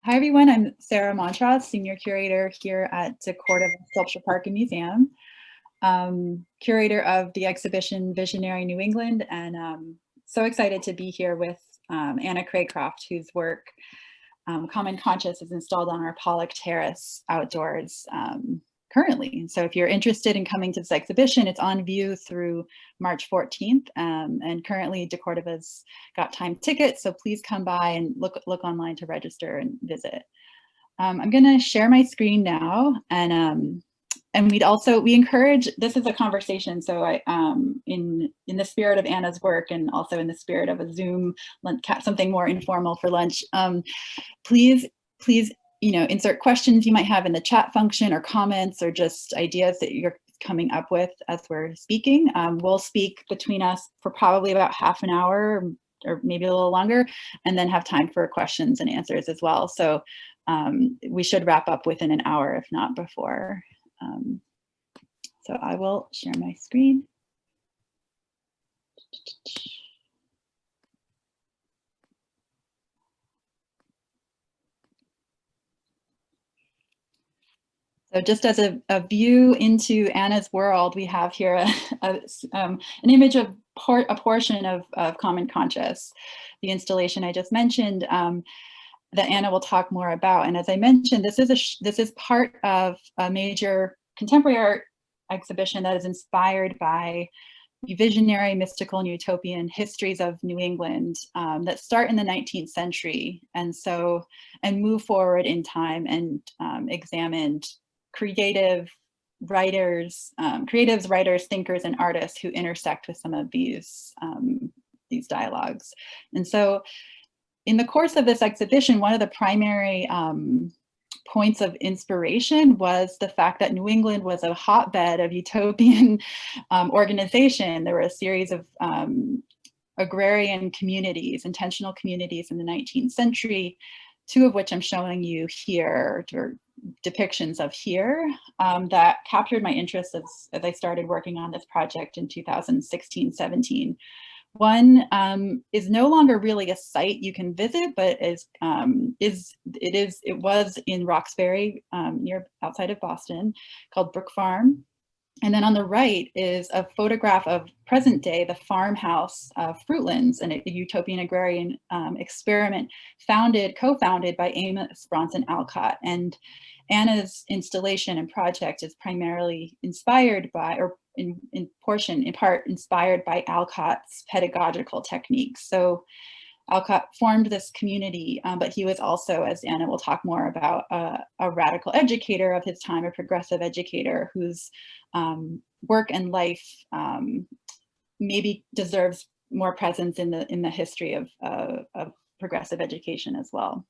Hi everyone, I'm Sarah Montross, Senior Curator here at deCordova Sculpture Park and Museum, curator of the exhibition Visionary New England, and so excited to be here with Anna Craycroft, whose work, Common Conscious, is installed on our Pollock Terrace outdoors currently. So if you're interested in coming to this exhibition, it's on view through March 14th, and currently deCordova's got time tickets, so please come by and look online to register and visit. I'm going to share my screen now, and we encourage, this is a conversation, so in the spirit of Anna's work and also in the spirit of a Zoom, something more informal for lunch, please insert questions you might have in the chat function, or comments, or just ideas that you're coming up with as we're speaking. We'll speak between us for probably about half an hour or maybe a little longer, and then have time for questions and answers as well. So we should wrap up within an hour, if not before. So I will share my screen. So just as a view into Anna's world, we have here an image of a portion of Common Conscious, the installation I just mentioned, that Anna will talk more about. And as I mentioned, this is part of a major contemporary art exhibition that is inspired by the visionary, mystical, and utopian histories of New England that start in the 19th century, and move forward in time and examined creatives, writers, thinkers, and artists who intersect with some of these dialogues. And so in the course of this exhibition, one of the primary points of inspiration was the fact that New England was a hotbed of utopian organization. There were a series of agrarian communities, intentional communities in the 19th century, two of which I'm showing you here, or depictions of here, that captured my interest as I started working on this project in 2016-17. One is no longer really a site you can visit, but it was in Roxbury, outside of Boston, called Brook Farm. And then on the right is a photograph of present day, the farmhouse of Fruitlands, a utopian agrarian experiment co-founded by Amos Bronson Alcott. And Anna's installation and project is primarily inspired by, or in part inspired by, Alcott's pedagogical techniques. So Alcott formed this community, but he was also, as Anna will talk more about, a radical educator of his time, a progressive educator whose work and life maybe deserves more presence in the history of progressive education as well.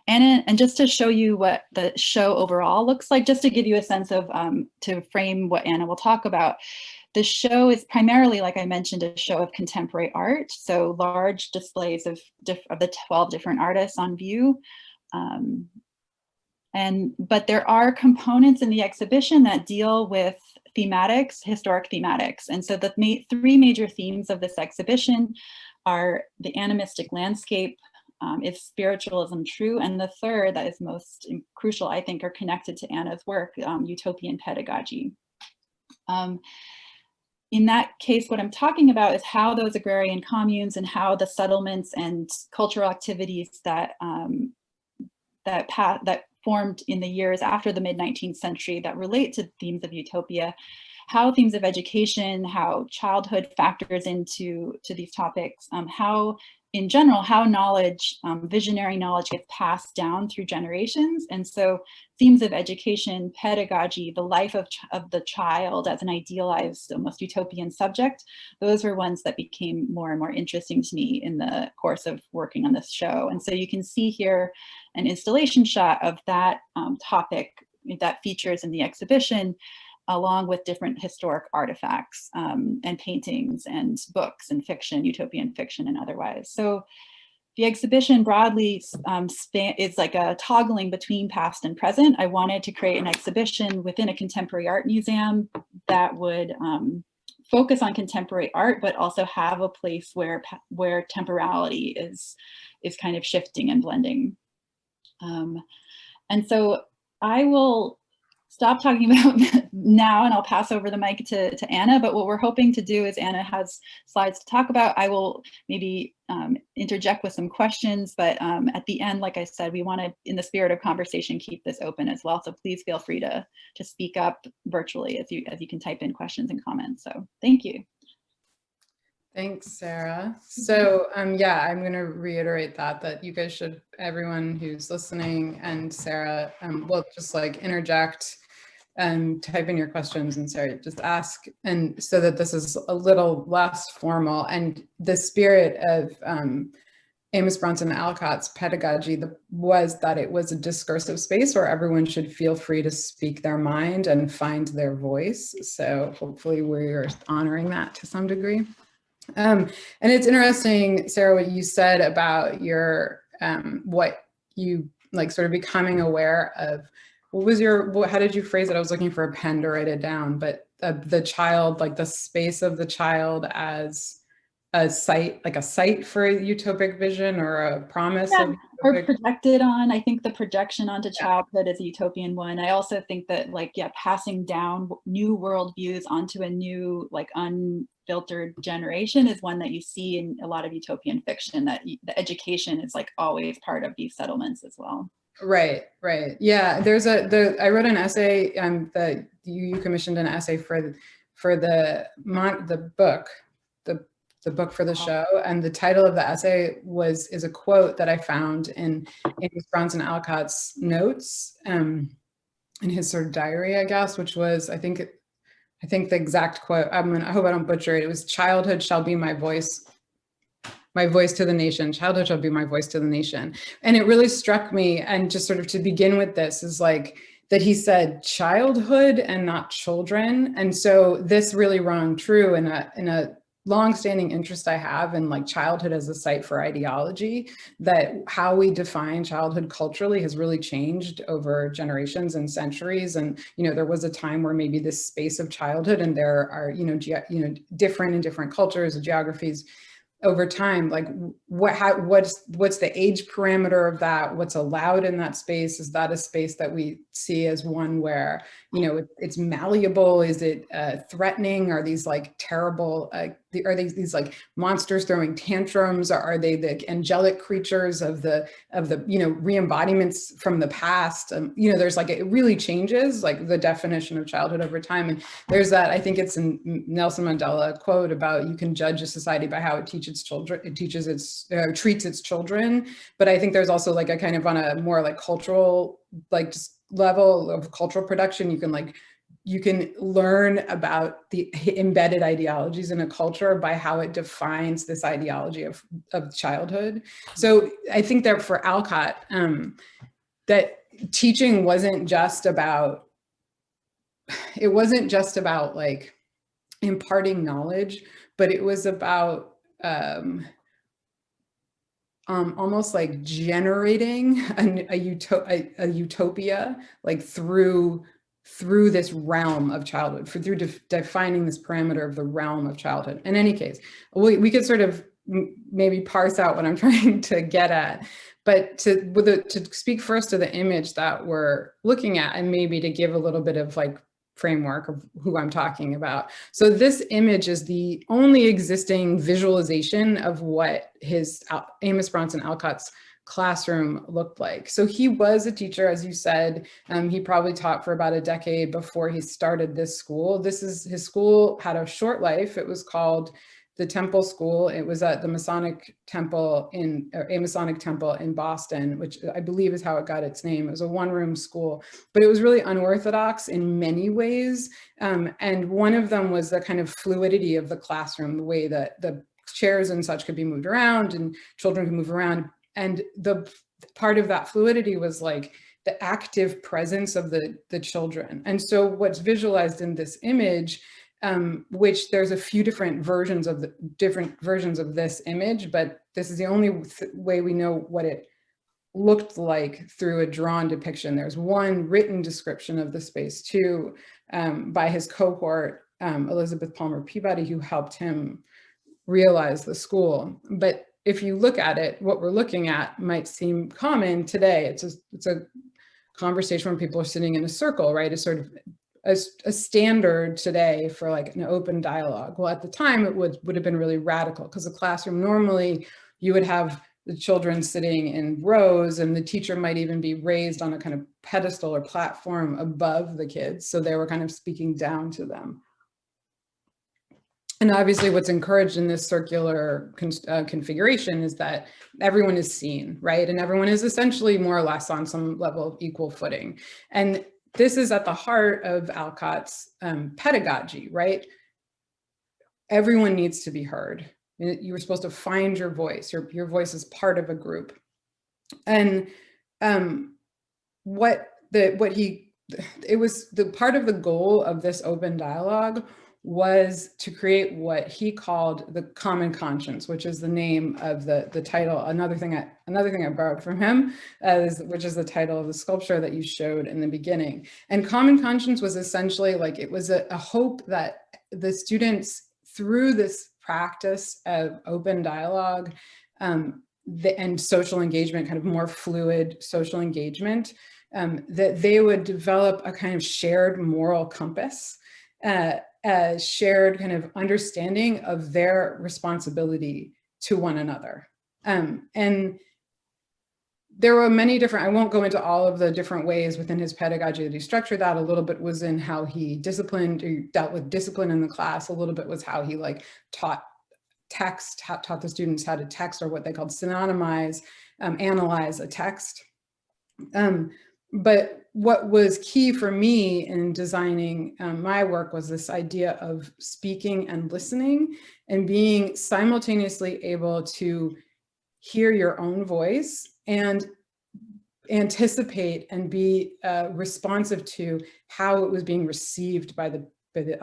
And just to show you what the show overall looks like, just to give you a sense of, to frame what Anna will talk about, the show is primarily, like I mentioned, a show of contemporary art. So large displays of the 12 different artists on view. But there are components in the exhibition that deal with thematics, historic thematics. And so the three major themes of this exhibition are the animistic landscape, is spiritualism true? And the third, that is most crucial, I think, are connected to Anna's work, utopian pedagogy. In that case, what I'm talking about is how those agrarian communes and how the settlements and cultural activities that formed in the years after the mid-19th century that relate to themes of utopia, how themes of education, how childhood factors into these topics, how in general, how knowledge, visionary knowledge, gets passed down through generations. And so themes of education, pedagogy, the life of the child as an idealized, almost utopian subject, those were ones that became more and more interesting to me in the course of working on this show. And so you can see here an installation shot of that topic that features in the exhibition, along with different historic artifacts and paintings and books and fiction, utopian fiction and otherwise. So the exhibition broadly is like a toggling between past and present. I wanted to create an exhibition within a contemporary art museum that would focus on contemporary art, but also have a place where temporality is kind of shifting and blending. And so I will stop talking about now, and I'll pass over the mic to Anna. But what we're hoping to do is Anna has slides to talk about. I will maybe interject with some questions, but at the end, like I said, we want to, in the spirit of conversation, keep this open as well. So please feel free to speak up virtually as you can type in questions and comments. So thank you. Thanks, Sarah. So yeah, I'm going to reiterate that you guys should, everyone who's listening, and Sarah, will just like interject and type in your questions, and Sarah, just ask, and so that this is a little less formal. And the spirit of Amos Bronson Alcott's pedagogy was that it was a discursive space where everyone should feel free to speak their mind and find their voice. So hopefully we're honoring that to some degree. And it's interesting, Sarah, what you said about your, what you like sort of becoming aware of. What was your, how did you phrase it? I was looking for a pen to write it down, but the child, like the space of the child as a site, like a site for a utopic vision or a promise of or projected on. I think the projection onto childhood is a utopian one. I also think that, like, yeah, passing down new worldviews onto a new, like, unfiltered generation is one that you see in a lot of utopian fiction, that the education is like always part of these settlements as well. Right, right. Yeah, there's I wrote an essay that you commissioned an essay for the book, the book for the show, and the title of the essay is a quote that I found in Amos Bronson Alcott's notes, in his sort of diary, I guess, which was, I think the exact quote, I hope I don't butcher it. It was, "Childhood shall be my voice to the nation. Childhood shall be my voice to the nation." And it really struck me, and just sort of to begin with this, is like that he said childhood and not children. And so this really rang true in a long-standing interest I have in, like, childhood as a site for ideology, that how we define childhood culturally has really changed over generations and centuries. And, you know, there was a time where maybe this space of childhood, and there are, different in different cultures and geographies over time, like what's the age parameter of that? What's allowed in that space? Is that a space that we see as one where, it's malleable? Is it threatening? Are these like terrible, are these like monsters throwing tantrums? Or are they the angelic creatures of the re-embodiments from the past? There's like, it really changes, like, the definition of childhood over time. And there's that, I think it's a Nelson Mandela quote about, you can judge a society by how it teaches children, treats its children. But I think there's also like a kind of, on a more like cultural, like, just level of cultural production, you can learn about the embedded ideologies in a culture by how it defines this ideology of childhood. So I think that for Alcott, that teaching wasn't just about like imparting knowledge, but it was about almost like generating a utopia, like through this realm of childhood, through defining this parameter of the realm of childhood. In any case, we could sort of maybe parse out what I'm trying to get at, but to speak first to the image that we're looking at, and maybe to give a little bit of like framework of who I'm talking about. So this image is the only existing visualization of what Amos Bronson Alcott's classroom looked like. So he was a teacher, as you said. He probably taught for about a decade before he started this school. His school had a short life. It was called the Temple School. It was at the Amasonic Temple in Boston, which I believe is how it got its name. It was a one-room school, but it was really unorthodox in many ways. And one of them was the kind of fluidity of the classroom, the way that the chairs and such could be moved around and children could move around. And the part of that fluidity was like the active presence of the children. And so what's visualized in this image, which there's a few different versions of this image, but this is the only way we know what it looked like through a drawn depiction. There's one written description of the space too, by his cohort, Elizabeth Palmer Peabody, who helped him realize the school. But if you look at it, what we're looking at might seem common today. It's a conversation where people are sitting in a circle, right? It's sort of a standard today for like an open dialogue. Well, at the time it would have been really radical, because the classroom, normally you would have the children sitting in rows, and the teacher might even be raised on a kind of pedestal or platform above the kids. So they were kind of speaking down to them. And obviously what's encouraged in this circular configuration is that everyone is seen, right? And everyone is essentially more or less on some level of equal footing. And this is at the heart of Alcott's pedagogy, right? Everyone needs to be heard. You were supposed to find your voice. Your voice is part of a group. And it was the part of the goal of this open dialogue was to create what he called the common conscience, which is the name of the title. Another thing I borrowed from him, which is the title of the sculpture that you showed in the beginning. And common conscience was essentially like, it was a hope that the students, through this practice of open dialogue and social engagement, kind of more fluid social engagement, that they would develop a kind of shared moral compass, a shared kind of understanding of their responsibility to one another. And there were many different, I won't go into all of the different ways within his pedagogy that he structured that. A little bit was in how he disciplined, or dealt with discipline in the class. A little bit was how he like taught text, taught the students how to text, or what they called synonymize, analyze a text. But what was key for me in designing my work was this idea of speaking and listening, and being simultaneously able to hear your own voice and anticipate and be responsive to how it was being received by the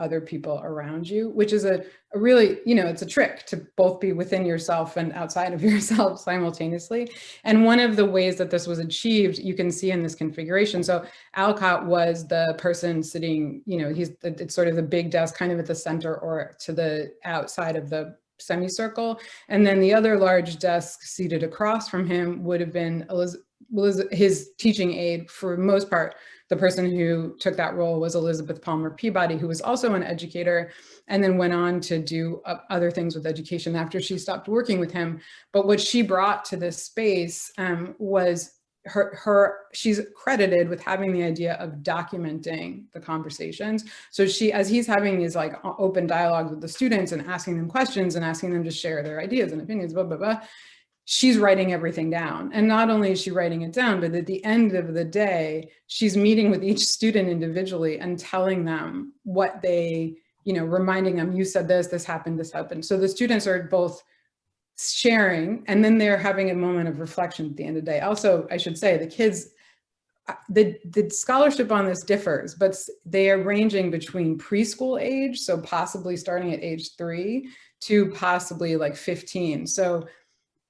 other people around you, which is a really, it's a trick to both be within yourself and outside of yourself simultaneously. And one of the ways that this was achieved, you can see in this configuration. So Alcott was the person sitting, it's sort of the big desk kind of at the center or to the outside of the semicircle. And then the other large desk seated across from him would have been his teaching aide. For the most part, the person who took that role was Elizabeth Palmer Peabody, who was also an educator and then went on to do other things with education after she stopped working with him. But what she brought to this space was she's credited with having the idea of documenting the conversations. So as he's having these like open dialogue with the students and asking them questions and asking them to share their ideas and opinions, blah, blah, blah, she's writing everything down. And not only is she writing it down, but at the end of the day, she's meeting with each student individually and telling them what they, reminding them, you said this happened, this happened. So the students are both sharing, and then they're having a moment of reflection at the end of the day. Also, I should say, the kids, the scholarship on this differs, but they are ranging between preschool age, so possibly starting at age 3 to possibly like 15. So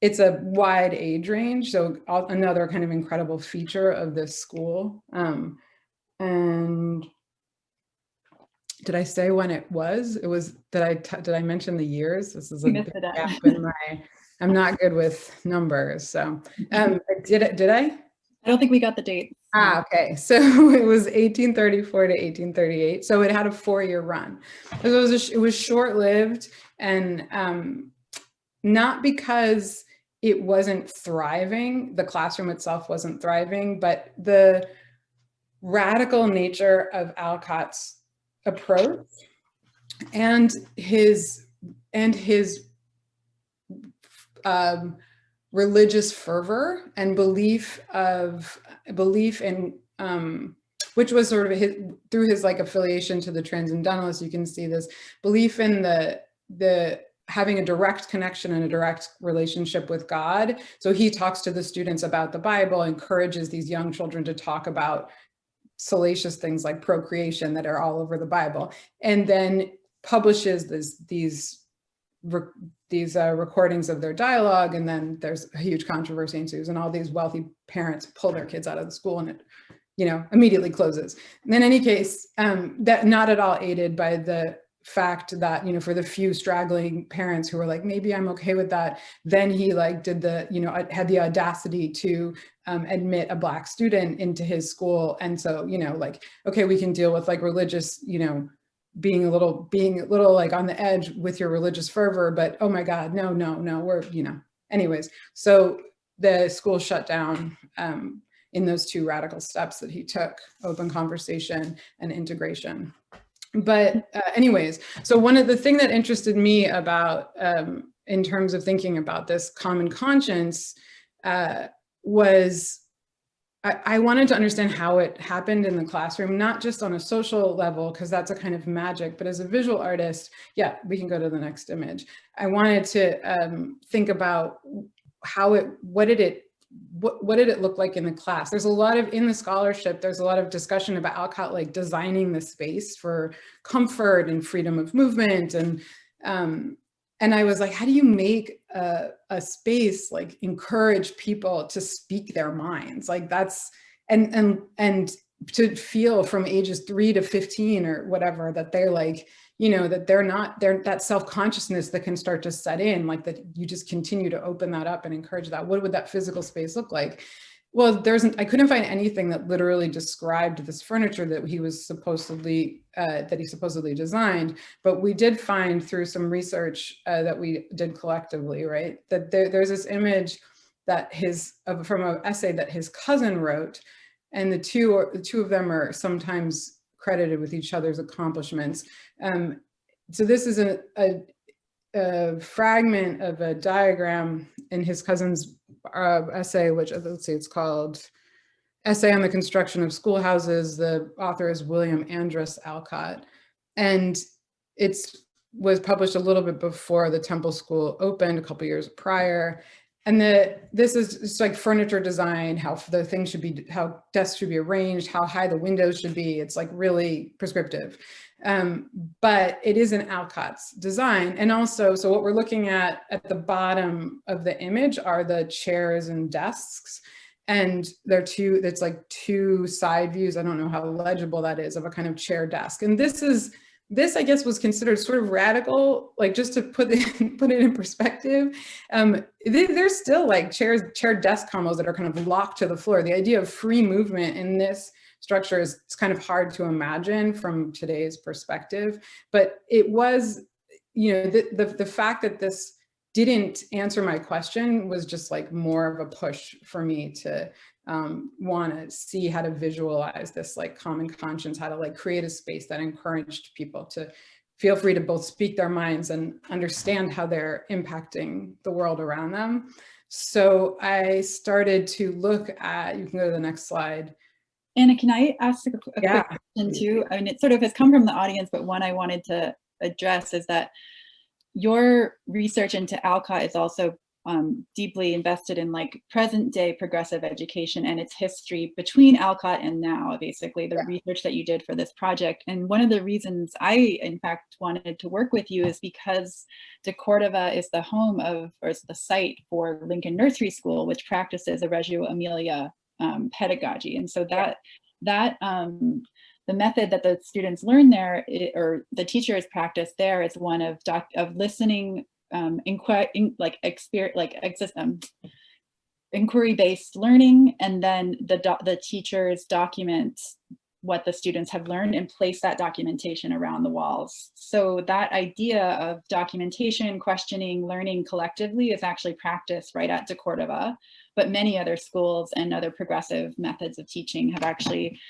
it's a wide age range. So another kind of incredible feature of this school. And did I say when it was? Did I mention the years? This is a big gap in I'm not good with numbers. So did I? I don't think we got the date. Okay. So it was 1834 to 1838. So it had a 4-year run. It was short-lived, and not because it wasn't thriving, the classroom itself wasn't thriving, but the radical nature of Alcott's approach and his religious fervor and belief in which was sort of through his like affiliation to the Transcendentalists. You can see this belief in the having a direct connection and a direct relationship with God. So he talks to the students about the Bible, encourages these young children to talk about salacious things like procreation that are all over the Bible, and then publishes these recordings of their dialogue. And then there's a huge controversy ensues, and all these wealthy parents pull their kids out of the school, and it immediately closes. And in any case, that not at all aided by the fact that, you know, for the few straggling parents who were like, maybe I'm okay with that, then he like did the, you know, had the audacity to admit a Black student into his school. And so, you know, like, okay, we can deal with like religious, you know, being a little like on the edge with your religious fervor, but oh my God, no, we're, you know, anyways. So the school shut down in those two radical steps that he took: open conversation and integration. But anyways, so one of the things that interested me about, in terms of thinking about this common conscience, was I wanted to understand how it happened in the classroom, not just on a social level, because that's a kind of magic, but as a visual artist, yeah, we can go to the next image. I wanted to think about how what did it look like in the class? There's a lot of, in the scholarship, there's a lot of discussion about Alcott like designing the space for comfort and freedom of movement. And I was like, how do you make a space like encourage people to speak their minds? Like that's, and to feel from ages 3 to 15 or whatever, that they're like, you know, that they're that self-consciousness that can start to set in, like that you just continue to open that up and encourage that. What would that physical space look like? Well, I couldn't find anything that literally described this furniture that he was supposedly, designed, but we did find through some research that we did collectively, right, that there's this image that from an essay that his cousin wrote, and the two of them are sometimes credited with each other's accomplishments. So this is a fragment of a diagram in his cousin's essay, which, let's see, it's called Essay on the Construction of Schoolhouses. The author is William Andrus Alcott. And it was published a little bit before the Temple School opened, a couple years prior. And this is just like furniture design, how the things should be, how desks should be arranged, how high the windows should be. It's like really prescriptive. But it is an Alcott's design. And also, so what we're looking at the bottom of the image are the chairs and desks. And it's like two side views. I don't know how legible that is, of a kind of chair desk. And this, I guess, was considered sort of radical, like just to put it in perspective. There's still like chair desk combos that are kind of locked to the floor. The idea of free movement in this structure it's kind of hard to imagine from today's perspective. But it was, you know, the fact that this didn't answer my question was just like more of a push for me to want to see how to visualize this like common conscience, how to like create a space that encouraged people to feel free to both speak their minds and understand how they're impacting the world around them. So I started to look at, you can go to the next slide. Anna, can I ask a quick question too? I mean, it sort of has come from the audience, but one I wanted to address is that your research into Alcott is also deeply invested in like present day progressive education and its history between Alcott and now, basically the research that you did for this project. And one of the reasons I, in fact, wanted to work with you is because deCordova is the home of, or is the site for Lincoln Nursery School, which practices a Reggio Emilia pedagogy. And so the method that the students learn there, or the teachers practice there, is one of listening, inquiry-based learning, and then the teachers document what the students have learned and place that documentation around the walls. So that idea of documentation, questioning, learning collectively is actually practiced right at deCordova, but many other schools and other progressive methods of teaching have actually,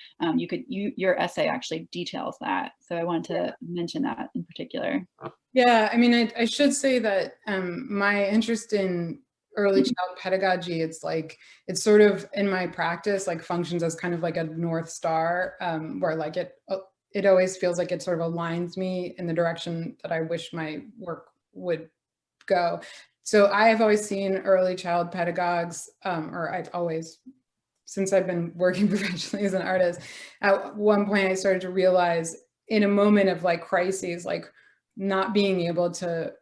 your essay actually details that. So I wanted to mention that in particular. Yeah, I mean, I should say that my interest in early child pedagogy, it's sort of in my practice, like functions as kind of like a North Star, where like it always feels like it sort of aligns me in the direction that I wish my work would go. So I have always seen early child pedagogues, or I've always, since I've been working professionally as an artist, at one point I started to realize in a moment of like crises, like not being able to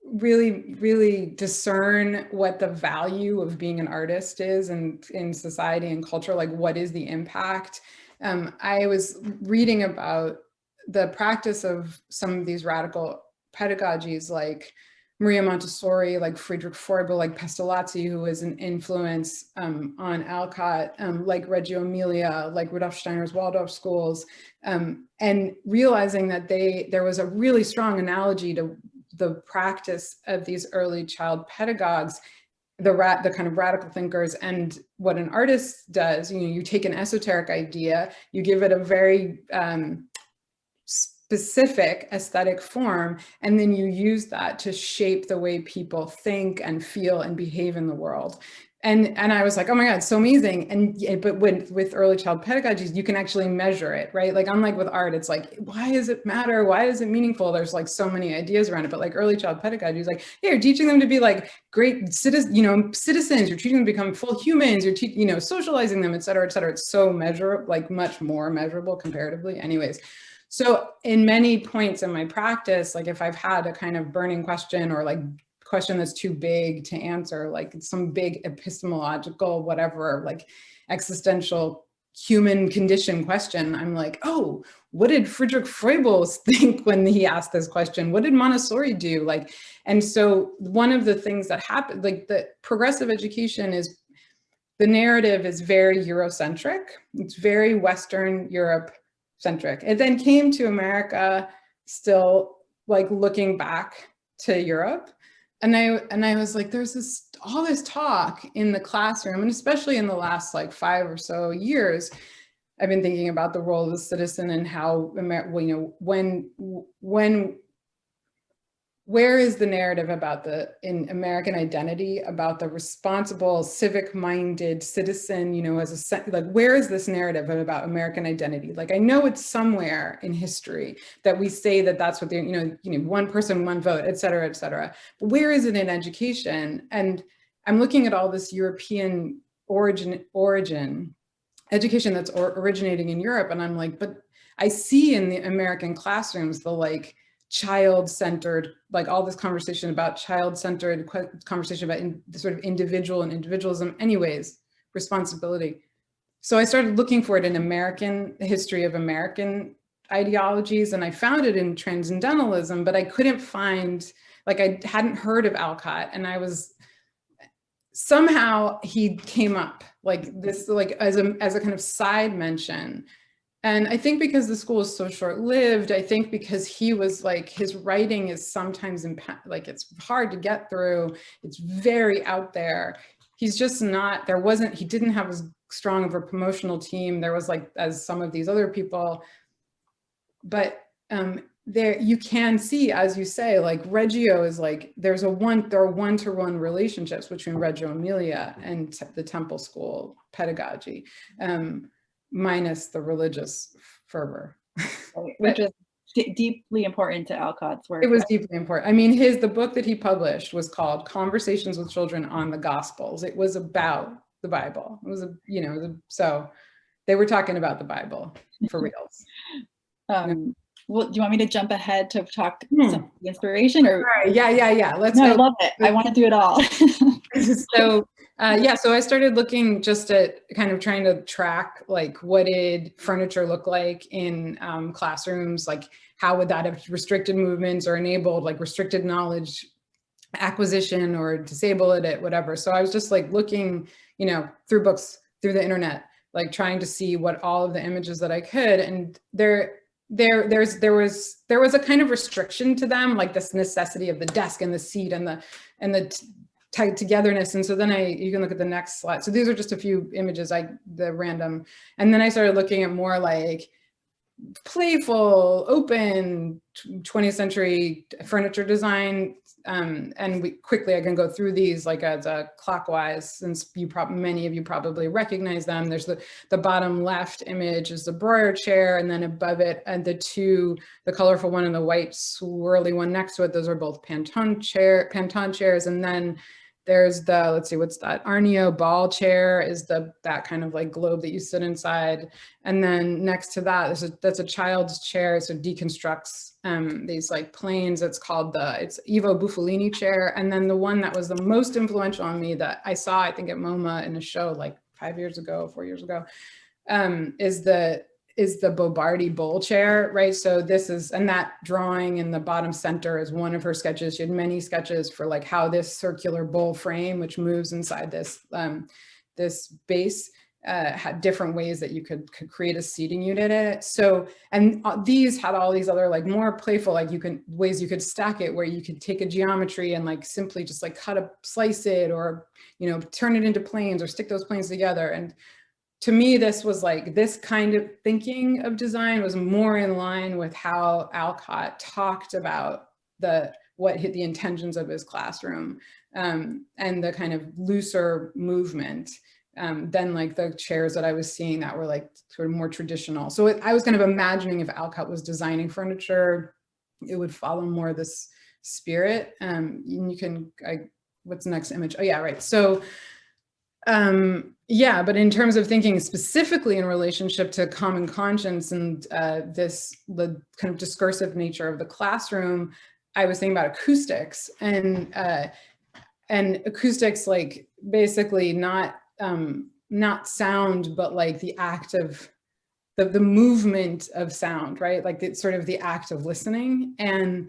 really discern what the value of being an artist is in society and culture, like what is the impact. I was reading about the practice of some of these radical pedagogies like Maria Montessori, like Friedrich Froebel, like Pestalozzi, who was an influence on Alcott, like Reggio Emilia, like Rudolf Steiner's Waldorf schools, and realizing that there was a really strong analogy to the practice of these early child pedagogues, the kind of radical thinkers, and what an artist does. You know, you take an esoteric idea, you give it a very specific aesthetic form, and then you use that to shape the way people think and feel and behave in the world. And I was like, oh my God, so amazing. And but with early child pedagogies, you can actually measure it, right? Like, unlike with art, it's like, why does it matter? Why is it meaningful? There's like so many ideas around it. But like early child pedagogy is like, yeah, you're teaching them to be like great citizens, you're teaching them to become full humans, you're socializing them, et cetera, et cetera. It's so measurable, like much more measurable comparatively. Anyways. So in many points in my practice, like if I've had a kind of burning question or like question that's too big to answer, like some big epistemological, whatever, like existential human condition question, I'm like, oh, what did Friedrich Froebel think when he asked this question? What did Montessori do? Like, and so one of the things that happened, like the progressive education is, the narrative is very Eurocentric. It's very Western Europe centric. It then came to America, still like looking back to Europe. And I was like, there's all this talk in the classroom, and especially in the last like 5 or so years, I've been thinking about the role of the citizen and how, where is the narrative about in American identity about the responsible, civic-minded citizen, where is this narrative about American identity? Like, I know it's somewhere in history that we say that that's what one person, one vote, et cetera, et cetera. But where is it in education? And I'm looking at all this European origin education that's originating in Europe, and I'm like, but I see in the American classrooms the like child-centered, like all this conversation about child-centered, conversation about the sort of individual and individualism, anyways, responsibility. So I started looking for it in American history of American ideologies, and I found it in transcendentalism, but I couldn't find, like, I hadn't heard of Alcott, and I was, somehow he came up like this, like as a kind of side mention. And I think because the school is so short-lived, I think because he was like, his writing is sometimes like it's hard to get through. It's very out there. He's just not, he didn't have as strong of a promotional team. There was like, as some of these other people, but there you can see, as you say, like Reggio is like, there are one-to-one relationships between Reggio Emilia and the Temple School pedagogy. Minus the religious fervor. Which was deeply important to Alcott's work. It was deeply important. I mean, the book that he published was called Conversations with Children on the Gospels. It was about the Bible. It was so they were talking about the Bible for reals. Well, do you want me to jump ahead to talk some inspiration, or? Right. Yeah. Let's go. I love it. I want to do it all. So I started looking just at kind of trying to track, like, what did furniture look like in classrooms? Like, how would that have restricted movements or enabled like restricted knowledge acquisition or disable it, whatever. So I was just like looking, through books, through the internet, like trying to see what all of the images that I could. And there was a kind of restriction to them, like this necessity of the desk and the seat and the tight togetherness. And so then you can look at the next slide. So these are just a few images, the random. And then I started looking at more like playful, open 20th century furniture design. And I can go through these like as a clockwise, since many of you probably recognize them. There's the bottom left image is the Breuer chair, and then above it, and the colorful one and the white swirly one next to it, those are both Pantone chairs. And then there's let's see, what's that? Arnio ball chair is that kind of like globe that you sit inside. And then next to that, that's a child's chair. So deconstructs these like planes. It's called it's Ivo Bufalini chair. And then the one that was the most influential on me that I saw, I think at MoMA in a show like 4 years ago, is is the Bobarti bowl chair, right? So this is, and that drawing in the bottom center is one of her sketches. She had many sketches for like how this circular bowl frame, which moves inside this, this base, had different ways that you could create a seating unit in it. So, and these had all these other like more playful, like ways you could stack it, where you could take a geometry and like simply just like slice it, or, you know, turn it into planes or stick those planes together. And to me, this was like, this kind of thinking of design was more in line with how Alcott talked about the intentions of his classroom, and the kind of looser movement, than like the chairs that I was seeing that were like sort of more traditional. So I was kind of imagining if Alcott was designing furniture, it would follow more this spirit. You can, what's the next image? Oh yeah, right. So, yeah, but in terms of thinking specifically in relationship to common conscience and the kind of discursive nature of the classroom, I was thinking about acoustics, and acoustics, like basically not sound, but like the act of the movement of sound, right? Like it's sort of the act of listening. And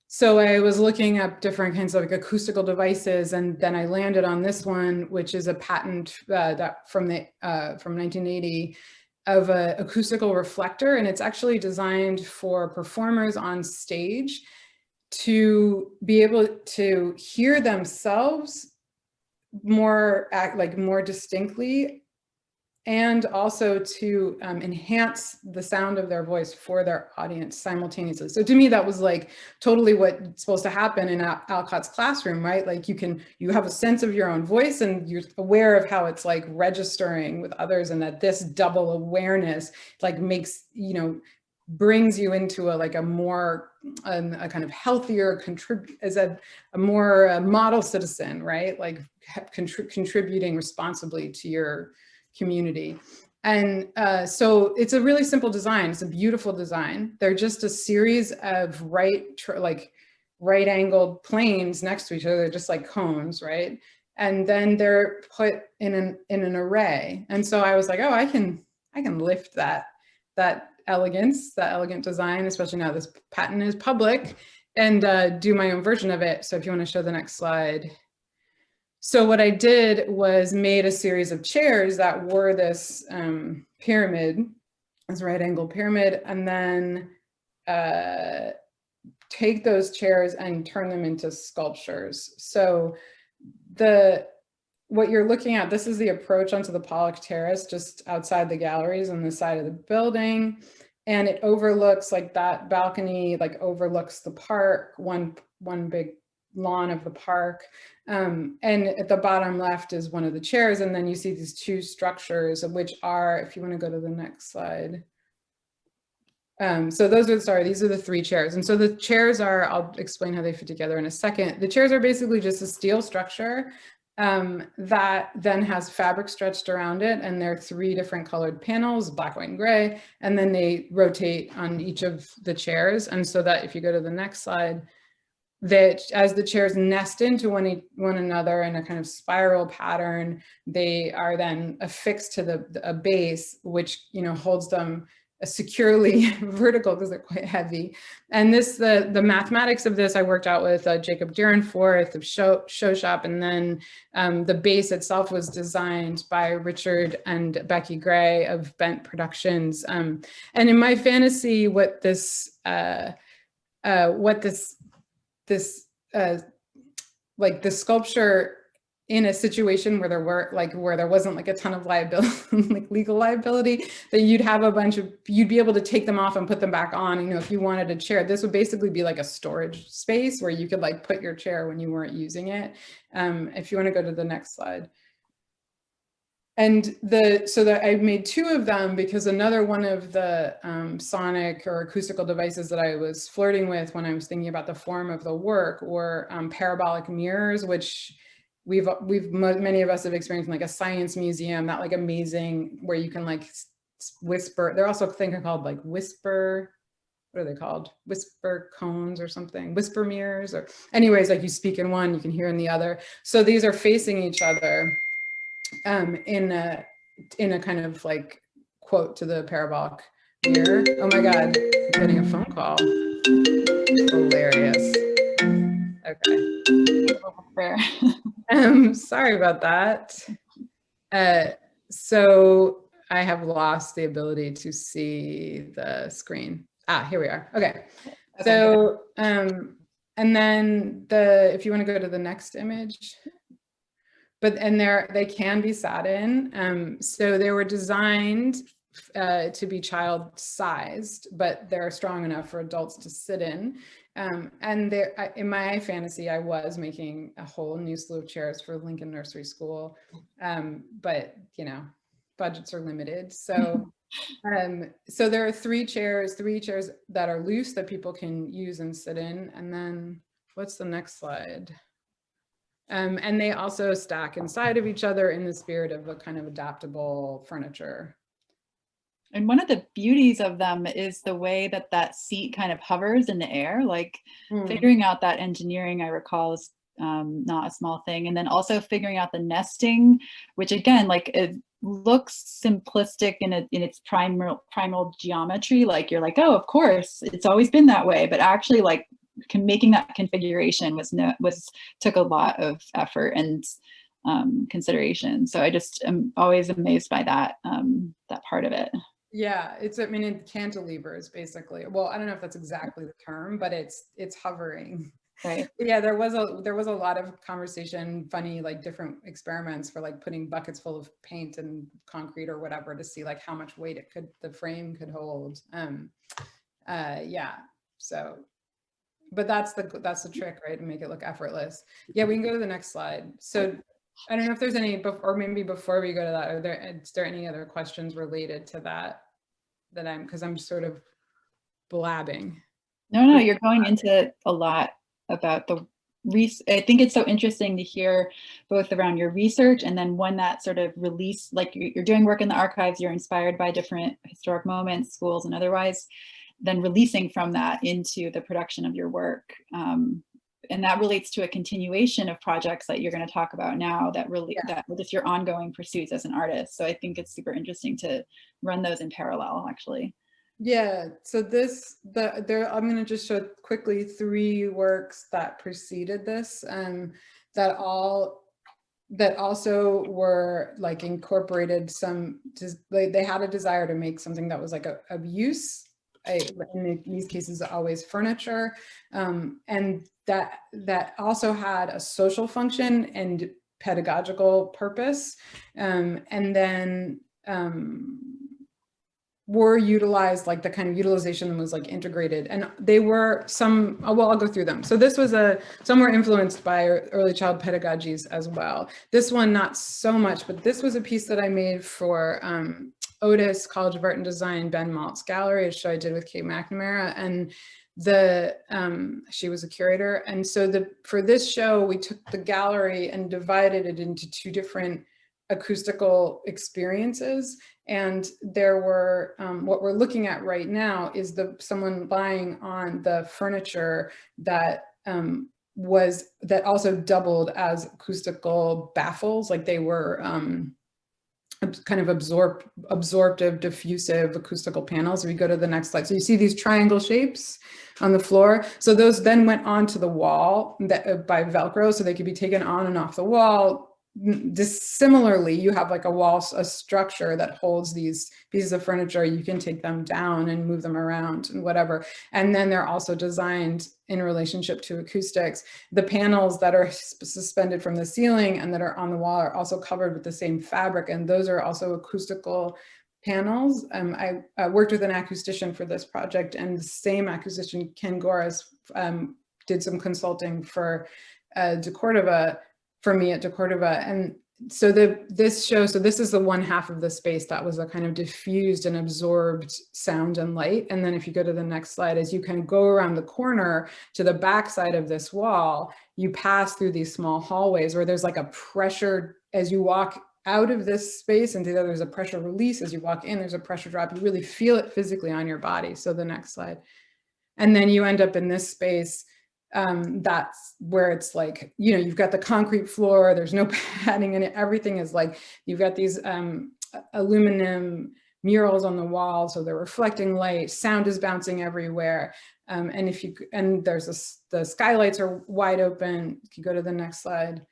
so I was looking up different kinds of like acoustical devices, and then I landed on this one, which is a patent that from 1980 of an acoustical reflector, and it's actually designed for performers on stage to be able to hear themselves more distinctly, and also to enhance the sound of their voice for their audience simultaneously. So to me, that was like totally what's supposed to happen in Alcott's classroom, right? Like you have a sense of your own voice, and you're aware of how it's like registering with others, and that this double awareness like makes, you know, brings you into a more a kind of healthier a more model citizen, right? Like contributing responsibly to your community. And so it's a really simple design. It's a beautiful design. They're just a series of right angled planes next to each other. They're just like cones, right? And then they're put in an array. And so I was like, oh, I can lift that elegant design, especially now this patent is public, and do my own version of it. So if you want to show the next slide. So what I did was made a series of chairs that were this pyramid, this right angle pyramid, and then take those chairs and turn them into sculptures. So what you're looking at, this is the approach onto the Pollock Terrace, just outside the galleries on the side of the building. And it overlooks, like that balcony, like overlooks the park, one big lawn of the park. And at the bottom left is one of the chairs. And then you see these two structures, which are, if you want to go to the next slide. So these are the three chairs. And so the chairs are, I'll explain how they fit together in a second. The chairs are basically just a steel structure that then has fabric stretched around it, and there are three different colored panels, black, white, and gray, and then they rotate on each of the chairs. And so that, if you go to the next slide, that as the chairs nest into one another in a kind of spiral pattern, they are then affixed to a base, which, you know, holds them securely vertical because they're quite heavy. And the mathematics of this I worked out with Jacob Derenforth of Show Shop, and then the base itself was designed by Richard and Becky Gray of Bent Productions. And in my fantasy, what this like the sculpture in a situation where there wasn't like a ton of liability, like legal liability, that you'd be able to take them off and put them back on. You know, if you wanted a chair, this would basically be like a storage space where you could like put your chair when you weren't using it. If you want to go to the next slide. And so that I made two of them because another one of the sonic or acoustical devices that I was flirting with when I was thinking about the form of the work were parabolic mirrors, which many of us have experienced in like a science museum, that like amazing where you can like whisper. They're also called like whisper, what are they called? Whisper cones or something, whisper mirrors, or anyways, like you speak in one, you can hear in the other. So these are facing each other in a kind of like quote to the parabolic here. Oh my God, I'm getting a phone call. Hilarious. Okay. Sorry about that. So I have lost the ability to see the screen. Here we are. Okay. So, and then if you want to go to the next image, and they can be sat in. So they were designed to be child-sized, but they're strong enough for adults to sit in. And in my fantasy, I was making a whole new slew of chairs for Lincoln Nursery School, but budgets are limited. So, so there are three chairs that are loose that people can use and sit in. And then what's the next slide? And they also stack inside of each other in the spirit of a kind of adaptable furniture. And one of the beauties of them is the way that seat kind of hovers in the air, like figuring out that engineering, I recall, is not a small thing. And then also figuring out the nesting, which again, like it looks simplistic in its primal geometry. Like you're like, oh, of course, it's always been that way. But actually, like making that configuration took a lot of effort and consideration. So I just am always amazed by that part of it. Yeah, it's cantilevers basically. Well, I don't know if that's exactly the term, but it's hovering. Right. Yeah, there was a lot of conversation, funny, like different experiments for like putting buckets full of paint and concrete or whatever to see like how much weight the frame could hold. Yeah. So, but that's the trick, right? To make it look effortless. Yeah, we can go to the next slide. So I don't know if there's any, or maybe before we go to that, is there any other questions related to that because I'm sort of blabbing. No, you're going into a lot about I think it's so interesting to hear both around your research and then when that sort of release, like you're doing work in the archives, you're inspired by different historic moments, schools and otherwise, then releasing from that into the production of your work. And that relates to a continuation of projects that you're going to talk about now that just your ongoing pursuits as an artist. So I think it's super interesting to run those in parallel, actually. Yeah, so I'm going to just show quickly 3 works that preceded this, that also were like incorporated they had a desire to make something that was like of use. In these cases, always furniture, and that also had a social function and pedagogical purpose, and then were utilized, like the kind of utilization was like integrated, and they were I'll go through them. So this was some were influenced by early child pedagogies as well. This one, not so much, but this was a piece that I made for Otis College of Art and Design, Ben Maltz Gallery, a show I did with Kate McNamara, and she was a curator. And so for this show, we took the gallery and divided it into 2 different acoustical experiences. And there were, what we're looking at right now is someone lying on the furniture that also doubled as acoustical baffles, like they were kind of absorptive, diffusive acoustical panels. If you go to the next slide, so you see these triangle shapes on the floor. So those then went onto the wall by Velcro, so they could be taken on and off the wall. Similarly, you have like a structure that holds these pieces of furniture. You can take them down and move them around and whatever. And then they're also designed in relationship to acoustics. The panels that are suspended from the ceiling and that are on the wall are also covered with the same fabric, and those are also acoustical panels. I worked with an acoustician for this project, and the same acoustician, Ken Goras, did some consulting for deCordova, for me at deCordova. And so this is the one half of the space that was a kind of diffused and absorbed sound and light. And then if you go to the next slide, as you kind of go around the corner to the back side of this wall, you pass through these small hallways where there's like a pressure as you walk out of this space, and there's a pressure release. As you walk in, there's a pressure drop. You really feel it physically on your body. So the next slide. And then you end up in this space. That's where it's like, you've got the concrete floor, there's no padding in it. Everything is like, you've got these aluminum murals on the wall, so they're reflecting light, sound is bouncing everywhere. And there's the skylights are wide open. You can go to the next slide.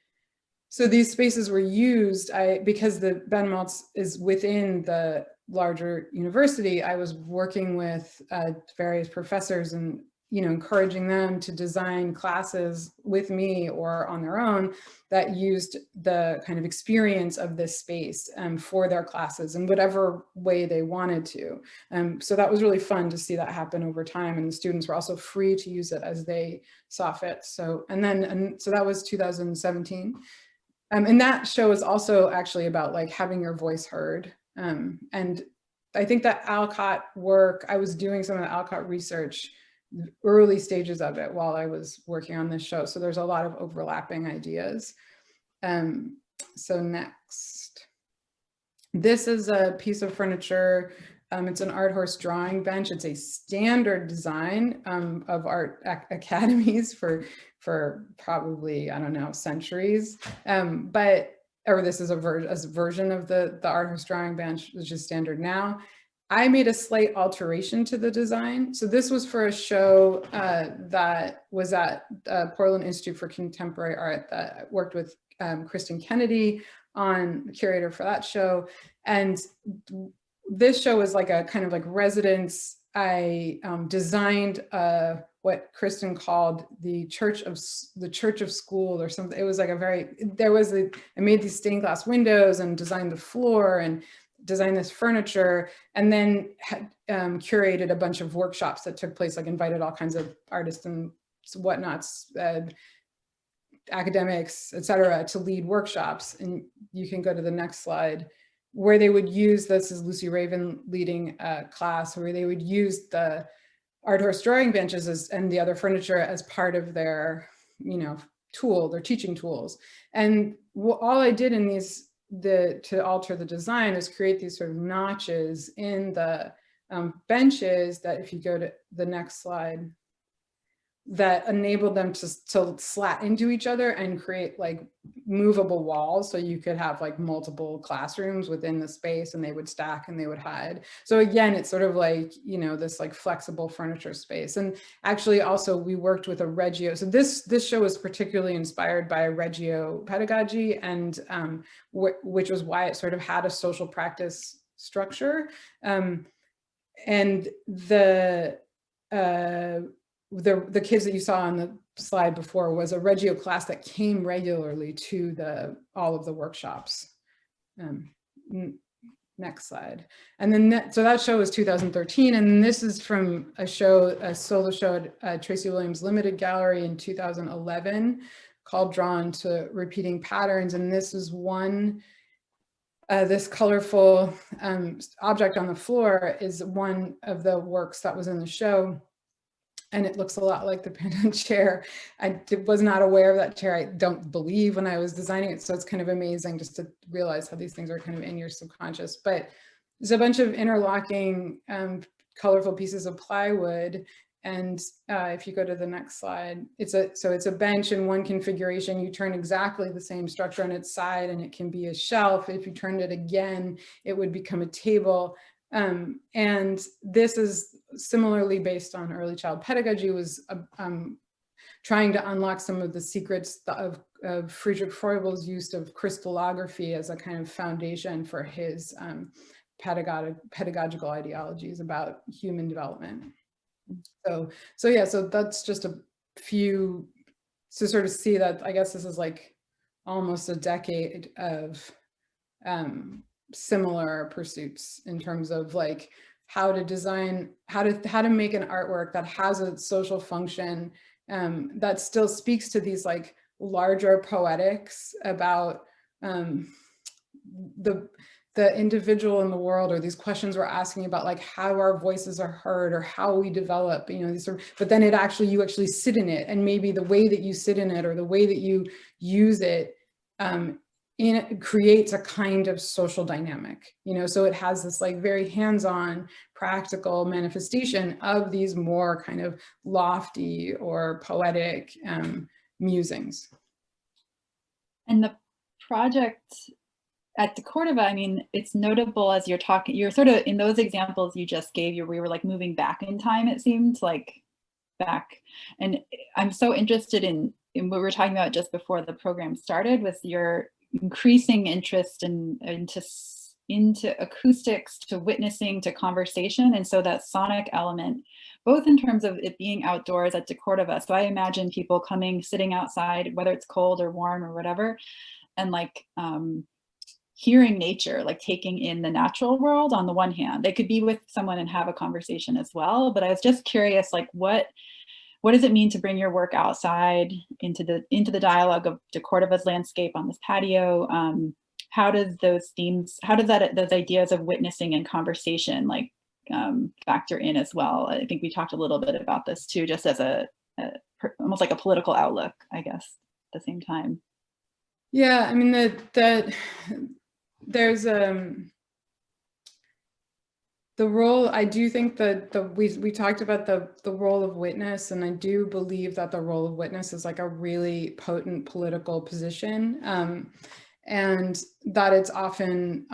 So these spaces were used, because the Ben Maltz is within the larger university, I was working with various professors and, encouraging them to design classes with me or on their own that used the kind of experience of this space for their classes in whatever way they wanted to. So that was really fun to see that happen over time, and the students were also free to use it as they saw fit. So that was 2017. And that show is also actually about like having your voice heard. And I think that Alcott work, I was doing some of the Alcott research, early stages of it while I was working on this show. So there's a lot of overlapping ideas. So next, this is a piece of furniture. It's an art horse drawing bench. It's a standard design of art academies for probably, I don't know, centuries. This is a version of the art horse drawing bench, which is standard now. I made a slight alteration to the design. So this was for a show that was at Portland Institute for Contemporary Art that I worked with Kristen Kennedy on, the curator for that show. And this show was like a kind of like residence. I designed what Kristen called the Church of School or something. It was like I made these stained glass windows and designed the floor and designed this furniture, and then curated a bunch of workshops that took place, like invited all kinds of artists and whatnots, academics, etc., to lead workshops. And you can go to the next slide, where they would use, this is Lucy Raven leading a class, where they would use the art horse drawing benches and the other furniture as part of their, their teaching tools. And all I did in to alter the design is create these sort of notches in the benches that, if you go to the next slide, that enabled them to slat into each other and create like movable walls. So you could have like multiple classrooms within the space, and they would stack and they would hide. So again, it's sort of like, this like flexible furniture space. And actually also we worked with a Reggio. So this show was particularly inspired by a Reggio pedagogy, and which was why it sort of had a social practice structure. And the kids that you saw on the slide before was a Reggio class that came regularly to all of the workshops. Next slide. And then so that show was 2013, and this is from a solo show at Tracy Williams Limited Gallery in 2011 called Drawn to Repeating Patterns. And this is this colorful object on the floor is one of the works that was in the show. And it looks a lot like the pendant chair. I was not aware of that chair, I don't believe, when I was designing it. So it's kind of amazing just to realize how these things are kind of in your subconscious. But there's a bunch of interlocking colorful pieces of plywood. And if you go to the next slide, it's a bench in one configuration. You turn exactly the same structure on its side and it can be a shelf. If you turned it again, it would become a table. And this is similarly based on early child pedagogy, was trying to unlock some of the secrets of Friedrich Froebel's use of crystallography as a kind of foundation for his pedagogical ideologies about human development. So that's just a few to sort of see that, I guess this is like almost a decade of similar pursuits in terms of like how to design, how to make an artwork that has a social function that still speaks to these like larger poetics about the individual in the world, or these questions we're asking about like how our voices are heard or how we develop, these sort of, but then you actually sit in it, and maybe the way that you sit in it or the way that you use it creates a kind of social dynamic, so it has this like very hands-on practical manifestation of these more kind of lofty or poetic musings. And the project at deCordova, I mean, it's notable as you're talking, you're sort of in those examples you just gave, we were like moving back in time, it seemed like back. And I'm so interested in what we were talking about just before the program started, was your increasing interest into acoustics, to witnessing, to conversation. And so that sonic element, both in terms of it being outdoors at deCordova. So I imagine people coming, sitting outside, whether it's cold or warm or whatever, and like hearing nature, like taking in the natural world on the one hand. They could be with someone and have a conversation as well. But I was just curious, like what does it mean to bring your work outside into the dialogue of deCordova's landscape on this patio? How does those themes, those ideas of witnessing and conversation like factor in as well? I think we talked a little bit about this too, just as almost like a political outlook, I guess, at the same time. Yeah, I mean that there's the role, I do think that we talked about the role of witness, and I do believe that the role of witness is like a really potent political position, and that it's often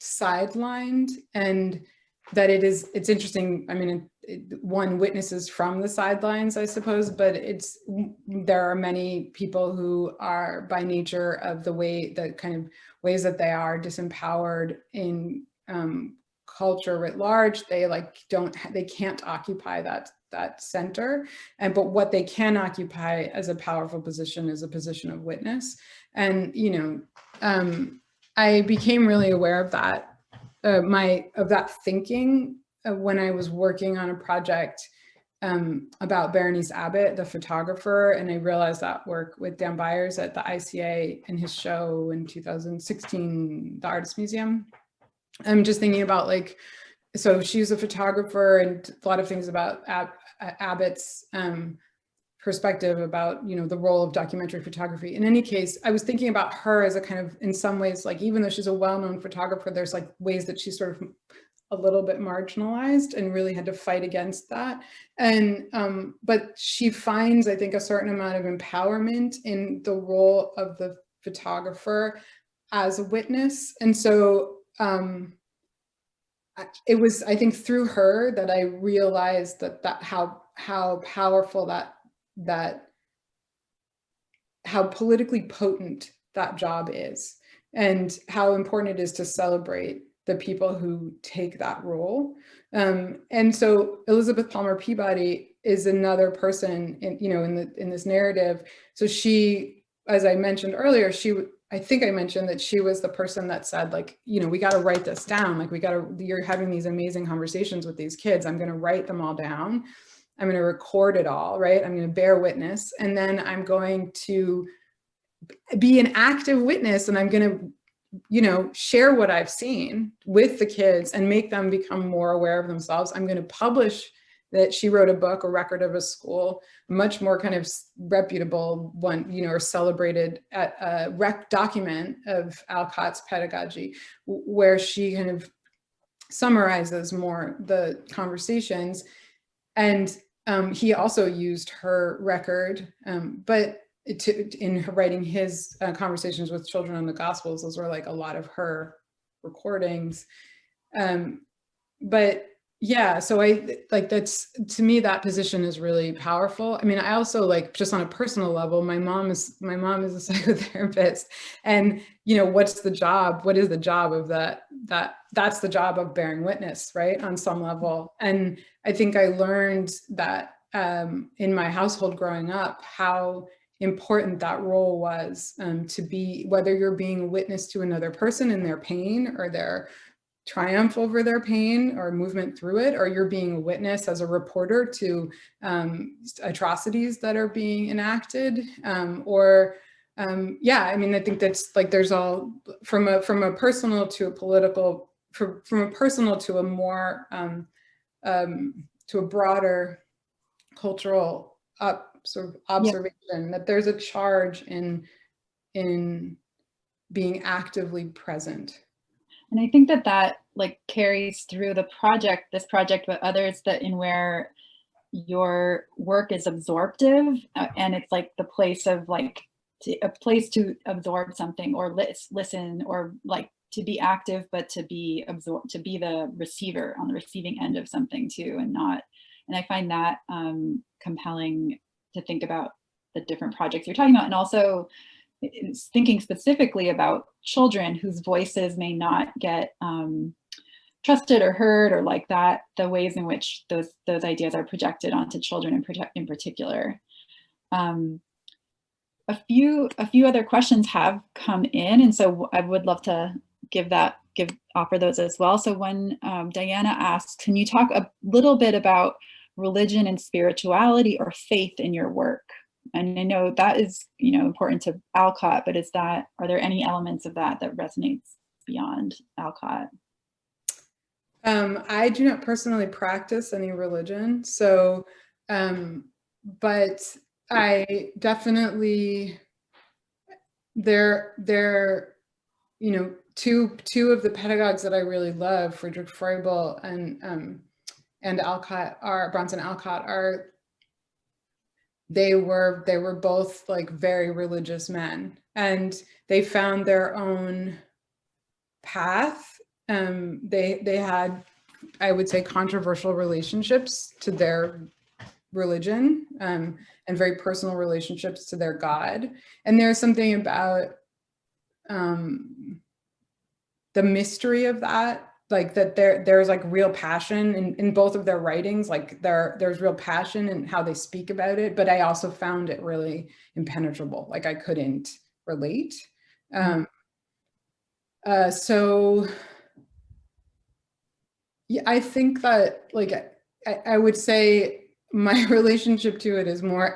sidelined, and that it's interesting. I mean, one witnesses from the sidelines, I suppose, but there are many people who are by nature of the kind of ways that they are disempowered in culture writ large. They they can't occupy that center, but what they can occupy as a powerful position is a position of witness. And I became really aware of that thinking when I was working on a project about Berenice Abbott, the photographer, and I realized that work with Dan Byers at the ICA in his show in 2016, the Artist Museum. I'm just thinking about so she's a photographer, and a lot of things about Abbott's perspective about, the role of documentary photography. In any case, I was thinking about her as a kind of, in some ways, even though she's a well-known photographer, there's ways that she's sort of a little bit marginalized and really had to fight against that. And, but she finds, I think, a certain amount of empowerment in the role of the photographer as a witness. And so it was, I think, through her that I realized that how powerful how politically potent that job is, and how important it is to celebrate the people who take that role. And so Elizabeth Palmer Peabody is another person in this narrative. So she, as I mentioned earlier, I think I mentioned that she was the person that said, we got to write this down. You're having these amazing conversations with these kids. I'm going to write them all down. I'm going to record it all, right? I'm going to bear witness. And then I'm going to be an active witness, and I'm going to, share what I've seen with the kids and make them become more aware of themselves. I'm going to publish that she wrote a book, A Record of a School, much more kind of reputable one, or celebrated at a document of Alcott's pedagogy, where she kind of summarizes more the conversations. And he also used her record, but in her writing his conversations with children on the Gospels, those were a lot of her recordings. But yeah, so that's, to me, that position is really powerful. I mean, I also just on a personal level, my mom is a psychotherapist, and what's the job? What is the job of that's the job of bearing witness, right? On some level. And I think I learned that in my household growing up, how important that role was, to be, whether you're being a witness to another person in their pain or their triumph over their pain or movement through it, or you're being a witness as a reporter to atrocities that are being enacted, yeah, I mean, I think that's there's all from a personal to a political, from a personal to a more to a broader cultural sort of observation, that there's a charge in being actively present. And I think that carries through this project, but others, that in where your work is absorptive, and it's the place of a place to absorb something or listen, or like to be active, but to be absorbed, to be the receiver on the receiving end of something too, and not. And I find that compelling to think about the different projects you're talking about, and also thinking specifically about children whose voices may not get trusted or heard, or like that, the ways in which those ideas are projected onto children in particular. A few other questions have come in, and so I would love to offer those as well. So when Diana asks, can you talk a little bit about religion and spirituality or faith in your work? And I know that is, important to Alcott, but are there any elements of that resonates beyond Alcott? I do not personally practice any religion, so, but I definitely, two of the pedagogues that I really love, Friedrich Froebel and Alcott Bronson Alcott, they were both like very religious men, and they found their own path. They had, I would say, controversial relationships to their religion, and very personal relationships to their God. And there's something about the mystery of that, like that there's like real passion in both of their writings, like there's real passion in how they speak about it, but I also found it really impenetrable, like I couldn't relate. So yeah, I think that, like, I would say my relationship to it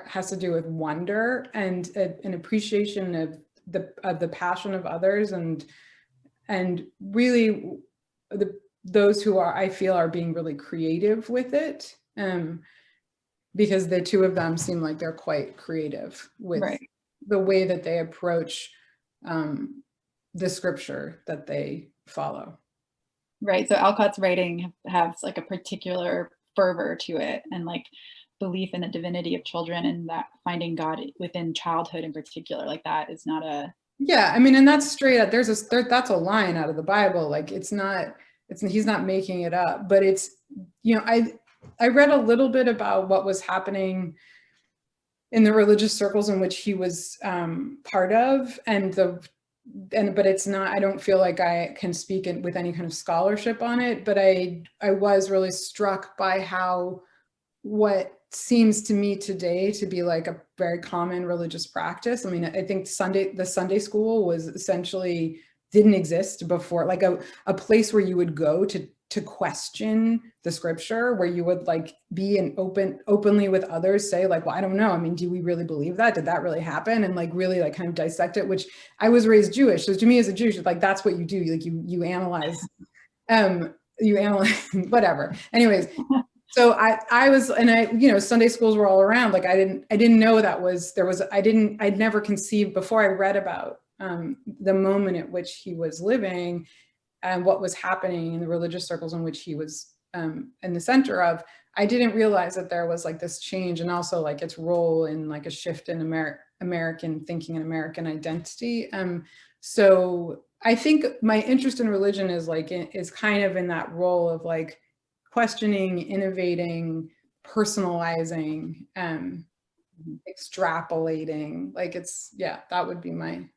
has to do with wonder and an appreciation of the passion of others, and really those who I feel are being really creative with it, because the two of them seem like they're quite creative with the way that they approach the scripture that they follow. Right. So Alcott's writing has like a particular fervor to it, and like belief in the divinity of children, and that finding God within childhood in particular, like that is not a. Yeah, I mean, and that's straight up, that's a line out of the Bible. Like he's not making it up, but it's, I read a little bit about what was happening in the religious circles in which he was part of, but it's not, I don't feel like I can speak with any kind of scholarship on it, but I was really struck by how what seems to me today to be like a very common religious practice. I mean, I think the Sunday school was essentially didn't exist before, like a place where you would go to question the scripture, where you would like be openly with others, say like, well, I don't know. I mean, do we really believe that? Did that really happen? And like really like kind of dissect it, which I was raised Jewish. So to me as a Jew, like that's what you do. Like you analyze, whatever. Anyways. So I was, and Sunday schools were all around. Like I didn't know I'd never conceived before I read about the moment at which he was living and what was happening in the religious circles in which he was in the center of. I didn't realize that there was like this change, and also like its role in like a shift in American thinking and American identity. So I think my interest in religion is kind of in that role of like questioning, innovating, personalizing, extrapolating. Like that would be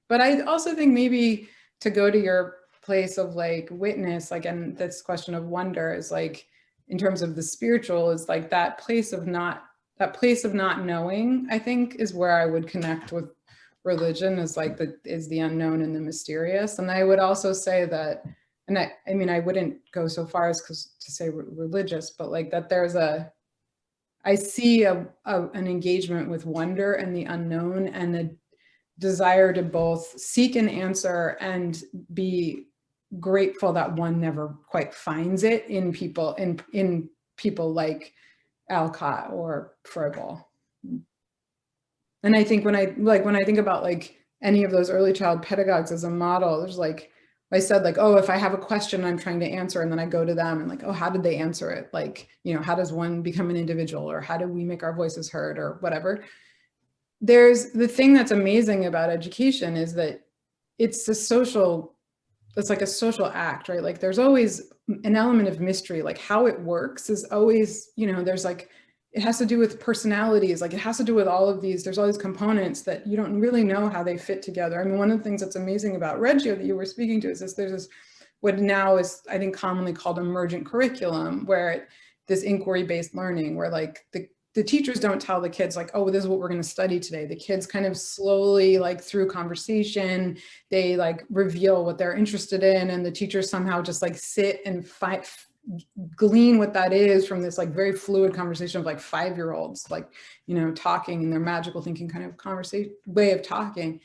but I also think maybe to go to your place of like witness, like, and this question of wonder is like, in terms of the spiritual, is like that place of not knowing, I think is where I would connect with religion, is like the unknown and the mysterious. And I would also say that, and I mean, I wouldn't go so far as to say religious, but like that I see an engagement with wonder and the unknown, and the desire to both seek an answer and be grateful that one never quite finds it in people, in people like Alcott or Froebel. And I think when I think about like any of those early child pedagogues as a model, there's like, I said like, oh, if I have a question I'm trying to answer, and then I go to them and like, oh, how did they answer it? Like, how does one become an individual, or how do we make our voices heard, or whatever? there's the thing that's amazing about education is that it's like a social act, right? Like there's always an element of mystery, like how it works is always, there's like, it has to do with personalities, like it has to do with all of these, there's all these components that you don't really know how they fit together. I mean, one of the things that's amazing about Reggio that you were speaking to is there's this, what now is, I think, commonly called emergent curriculum, where this inquiry-based learning, where like the teachers don't tell the kids like, oh, this is what we're going to study today. The kids kind of slowly, like through conversation, they like reveal what they're interested in, and the teachers somehow just like sit and glean what that is from this like very fluid conversation of like 5-year-olds, like, talking in their magical thinking kind of conversation way of talking.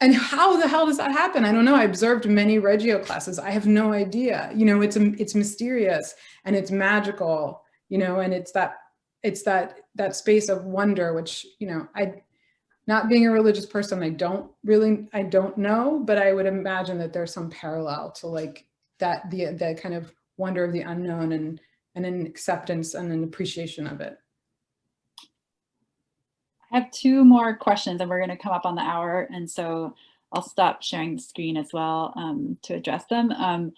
And how the hell does that happen? I don't know. I observed many Reggio classes. I have no idea. It's mysterious and it's magical, and it's that space of wonder, which, not being a religious person, I don't know, but I would imagine that there's some parallel to like that, the kind of wonder of the unknown and an acceptance and an appreciation of it. I have 2 more questions and we're going to come up on the hour. And so I'll stop sharing the screen as well to address them.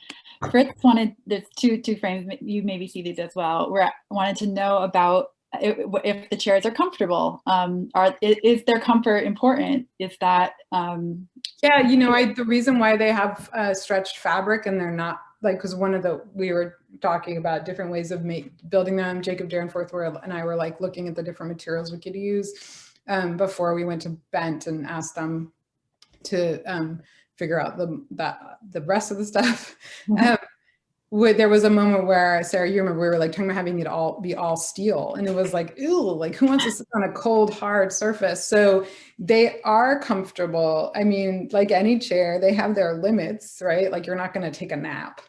Fritz there's two frames, you maybe see these as well, where I wanted to know about if the chairs are comfortable. Is their comfort important? Is that? Yeah, the reason why they have stretched fabric and they're not, like, because we were talking about different ways of building them. Jacob Darenforth and I were like looking at the different materials we could use before we went to Bent and asked them to figure out the rest of the stuff. There was a moment where, Sarah, you remember, we were like talking about having it all be all steel, and it was like, ew, like who wants to sit on a cold, hard surface? So they are comfortable. I mean, like any chair, they have their limits, right? Like you're not going to take a nap.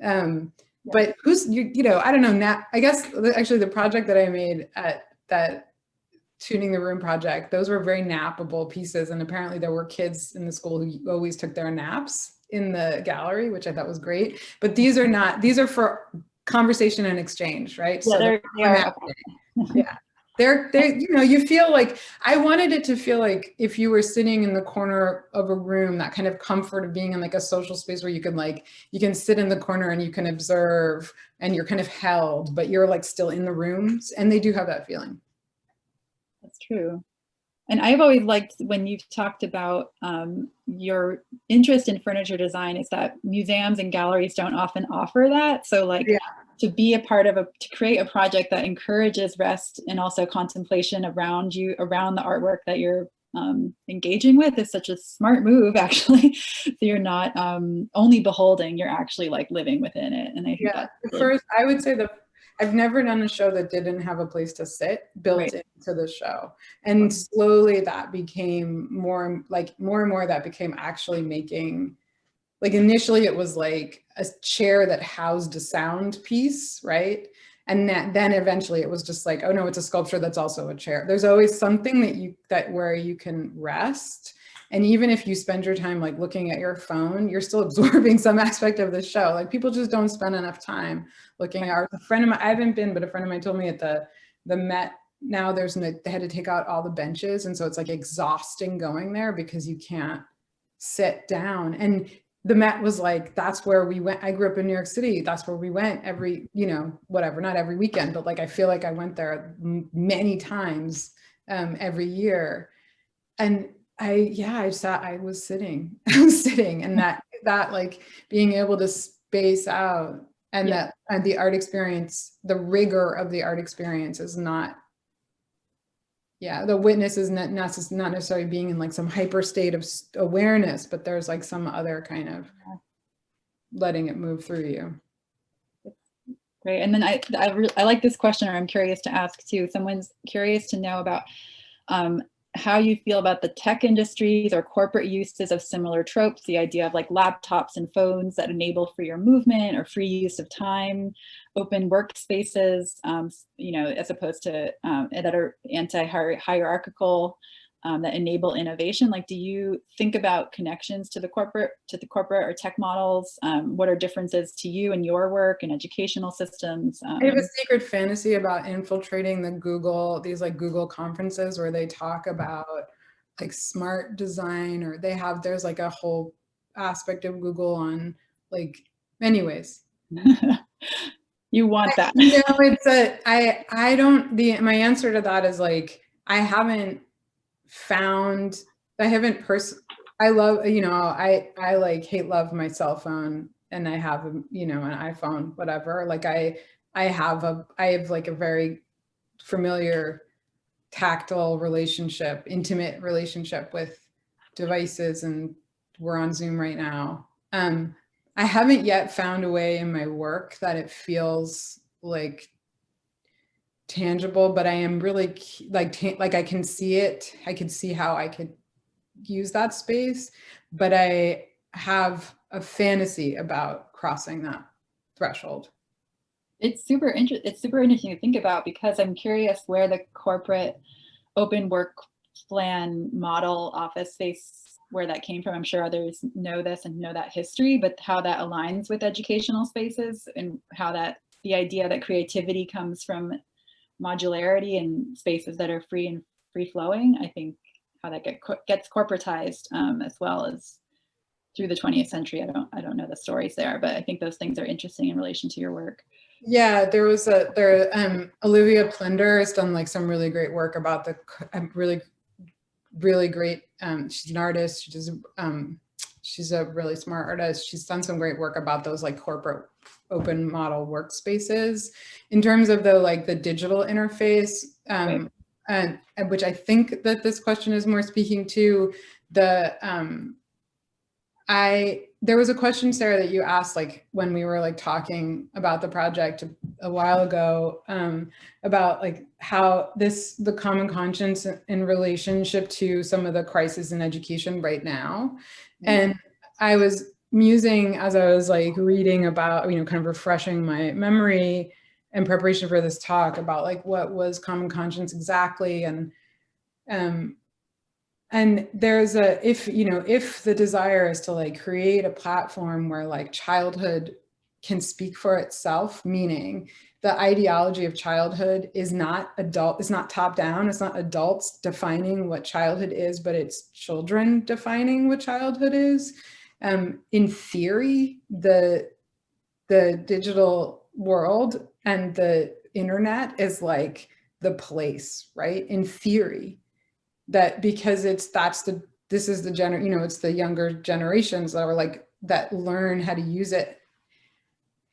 But I don't know, I guess actually the project that I made at that Tuning the Room project, those were very nappable pieces. And apparently there were kids in the school who always took their naps in the gallery, which I thought was great. But these are for conversation and exchange, right? Yeah, yeah. They're you feel like, I wanted it to feel like if you were sitting in the corner of a room, that kind of comfort of being in like a social space where you can sit in the corner and you can observe and you're kind of held, but you're like still in the rooms, and they do have that feeling. That's true. And I've always liked when you've talked about your interest in furniture design is that museums and galleries don't often offer that. So like to be a part of to create a project that encourages rest and also contemplation around the artwork that you're engaging with is such a smart move, actually. So you're not only beholding, you're actually like living within it. And I think that first, I would say I've never done a show that didn't have a place to sit built into the show. And slowly that became more and more that became actually making, like initially it was like a chair that housed a sound piece, right? And then eventually it was just like, oh no, it's a sculpture that's also a chair. There's always something where you can rest. And even if you spend your time like looking at your phone, you're still absorbing some aspect of the show. Like people just don't spend enough time looking at art. A friend of mine, I haven't been, but a friend of mine told me at the Met, now they had to take out all the benches. And so it's like exhausting going there because you can't sit down. And the Met was like, that's where we went. I grew up in New York City. That's where we went every, whatever, not every weekend, but like, I feel like I went there many times every year. And I was sitting and that like being able to space out and that the art experience, the rigor of the art experience is not, the witness is not necessarily being in like some hyper state of awareness, but there's like some other kind of letting it move through you. Great. And then I like this question, or I'm curious to ask too. Someone's curious to know about how you feel about the tech industries or corporate uses of similar tropes, the idea of like laptops and phones that enable freer movement or free use of time, open workspaces, as opposed to that are anti-hierarchical, that enable innovation? Like, do you think about connections to the corporate or tech models? What are differences to you and your work and educational systems? I have a secret fantasy about infiltrating these like Google conferences where they talk about like smart design, or there's like a whole aspect of Google on like, anyways. You want that? No, my answer to that is like, I haven't I love, I like hate love my cell phone, and I have, an iPhone, whatever. Like I have like a very familiar tactile relationship, intimate relationship with devices, and we're on Zoom right now. I haven't yet found a way in my work that it feels like tangible, but I am really like I can see it. I can see how I could use that space, but I have a fantasy about crossing that threshold. It's super interesting to think about, because I'm curious where the corporate open work plan model office space, where that came from. I'm sure others know this and know that history, but how that aligns with educational spaces, and how that the idea that creativity comes from modularity and spaces that are free and free flowing. I think how that gets corporatized, as well as through the 20th century. I don't know the stories there, but I think those things are interesting in relation to your work. Yeah, Olivia Plinder has done like some really great work about the really great. She's an artist. She's a really smart artist. She's done some great work about those like corporate open model workspaces in terms of the digital interface, Right. and which I think that this question is more speaking to. There was a question, Sarah, that you asked like when we were like talking about the project a while ago, about like how the common conscience in relationship to some of the crises in education right now. And I was musing as I was like reading about, kind of refreshing my memory in preparation for this talk about like what was common conscience exactly. And there's if the desire is to like create a platform where like childhood can speak for itself, meaning the ideology of childhood is not top down, it's not adults defining what childhood is, but it's children defining what childhood is. In theory, the digital world and the internet is like the place, right? In theory. That because it's the younger generations that are like that learn how to use it,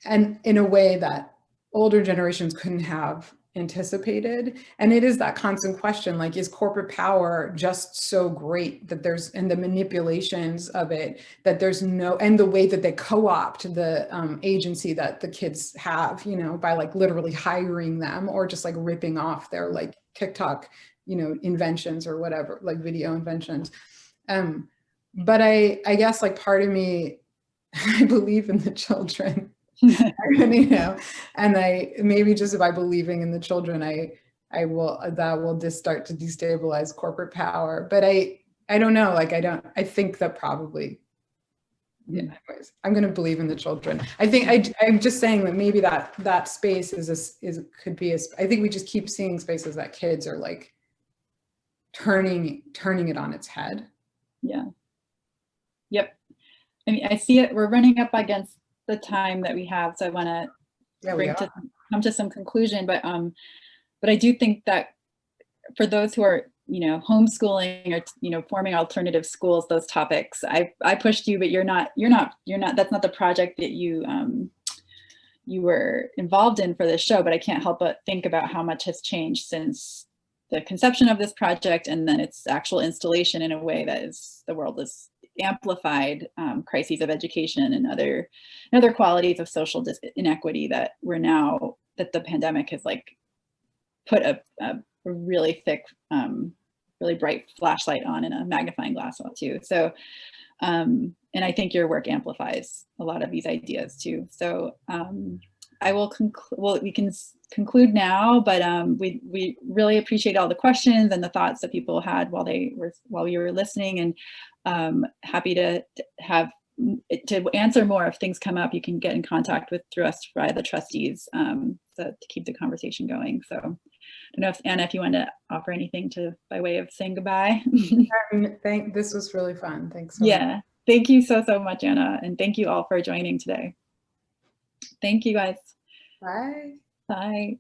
and in a way that older generations couldn't have anticipated. And it is that constant question, like, is corporate power just so great that and the manipulations of it, that and the way that they co-opt the agency that the kids have, by like literally hiring them, or just like ripping off their like TikTok inventions or whatever, like video inventions. But I guess like part of me, I believe in the children, and maybe just by believing in the children, that will just start to destabilize corporate power. But I don't know, like, I think that probably, yeah, anyways, I'm going to believe in the children. I think I'm just saying that maybe that space could be I think we just keep seeing spaces that kids are like, turning it on its head. Yeah. Yep. I mean, I see it. We're running up against the time that we have, so I want to come to some conclusion. But I do think that for those who are homeschooling or forming alternative schools, those topics, I pushed you, but you're not. That's not the project that you were involved in for this show. But I can't help but think about how much has changed since the conception of this project, and then its actual installation in a way that the world is amplified crises of education and other qualities of social inequity that the pandemic has like put a really thick, really bright flashlight on, and a magnifying glass on too. So, and I think your work amplifies a lot of these ideas too. So I will conclude. Well, we can conclude now, but we really appreciate all the questions and the thoughts that people had while you were listening, and happy to answer more if things come up. You can get in contact through us via the trustees to keep the conversation going. So I don't know if Anna, if you want to offer anything by way of saying goodbye. This was really fun. Thanks so much. Yeah, thank you so much, Anna, and thank you all for joining today. Thank you, guys. Bye. Bye.